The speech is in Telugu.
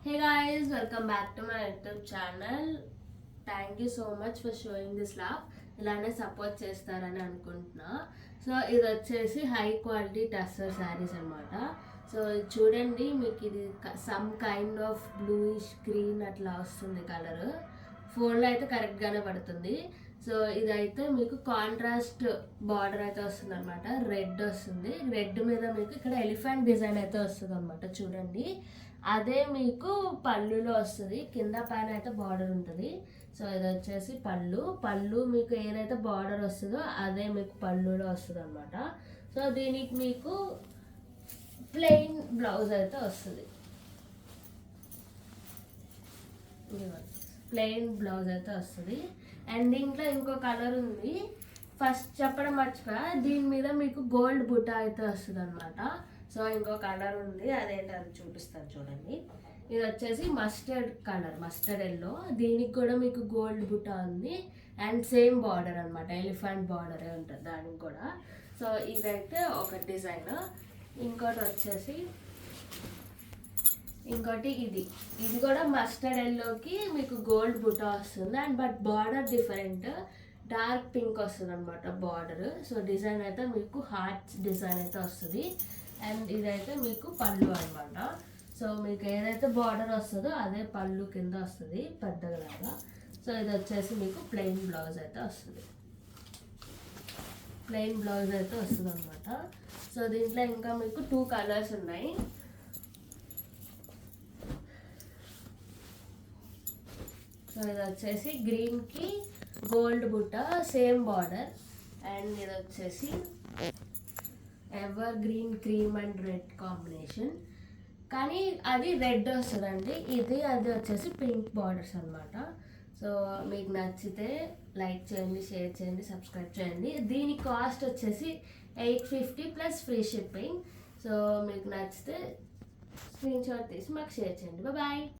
Hey guys, welcome back to my YouTube channel. Thank you so much for showing this love. ఇలానే సపోర్ట్ చేస్తారని అనుకుంటున్నా. సో ఇది వచ్చేసి హై క్వాలిటీ టస్సర్ శారీస్ అనమాట. సో ఇది చూడండి, మీకు ఇది some kind of bluish green అట్లా వస్తుంది కలర్. ఫోన్లో అయితే కరెక్ట్గానే పడుతుంది. సో ఇదైతే మీకు కాంట్రాస్ట్ బార్డర్ అయితే వస్తుంది అనమాట. రెడ్ వస్తుంది. రెడ్ మీద మీకు ఇక్కడ ఎలిఫెంట్ డిజైన్ అయితే వస్తుంది అనమాట. చూడండి, అదే మీకు పళ్ళులో వస్తుంది. కింద పైన అయితే బార్డర్ ఉంటుంది. సో ఇది వచ్చేసి పళ్ళు మీకు ఏదైతే బార్డర్ వస్తుందో అదే మీకు పళ్ళులో వస్తుంది అనమాట. సో దీనికి మీకు ప్లెయిన్ బ్లౌజ్ అయితే వస్తుంది. ప్లెయిన్ బ్లౌజ్ అయితే వస్తుంది. అండ్ దీంట్లో ఇంకో కలర్ ఉంది, ఫస్ట్ చెప్పడం మర్చిపోయా. దీని మీద మీకు గోల్డ్ బుట్ట అయితే వస్తుంది అనమాట. సో ఇంకో కలర్ ఉంది, అదేంటి అది చూపిస్తాను చూడండి. ఇది వచ్చేసి మస్టర్డ్ కలర్, మస్టర్డ్ ఎల్లో. దీనికి కూడా మీకు గోల్డ్ బుట్ట ఉంది అండ్ సేమ్ బార్డర్ అనమాట, ఎలిఫెంట్ బార్డరే ఉంటుంది దానికి కూడా. సో ఇదైతే ఒక డిజైన్. ఇంకోటి ఇది కూడా మస్టర్డ్ ఎల్లోకి మీకు గోల్డ్ బుట్ట వస్తుంది and but border different, dark pink వస్తుంది అనమాట బార్డర్. సో డిజైన్ అయితే మీకు హార్ట్ డిజైన్ అయితే వస్తుంది. అండ్ ఇదైతే మీకు పళ్ళు అనమాట. సో మీకు ఏదైతే బార్డర్ వస్తుందో అదే పళ్ళు కింద వస్తుంది పెద్దగా లాగా. సో ఇది వచ్చేసి మీకు ప్లెయిన్ బ్లౌజ్ అయితే వస్తుంది. అనమాట. సో దీంట్లో ఇంకా మీకు 2 కలర్స్ ఉన్నాయి. సో ఇది వచ్చేసి గ్రీన్కి గోల్డ్ బుట్ట, సేమ్ బార్డర్. అండ్ ఇది వచ్చేసి ever green cream and red combination, కానీ అది రెడ్ వస్తుందండి. అది వచ్చేసి పింక్ బార్డర్స్ అనమాట. సో మీకు నచ్చితే లైక్ చేయండి, షేర్ చేయండి, సబ్స్క్రైబ్ చేయండి. దీని కాస్ట్ వచ్చేసి 850 ప్లస్ ఫ్రీ షిప్పింగ్. సో మీకు నచ్చితే స్క్రీన్ షాట్ తీసి మాకు షేర్ చేయండి. బాయ్.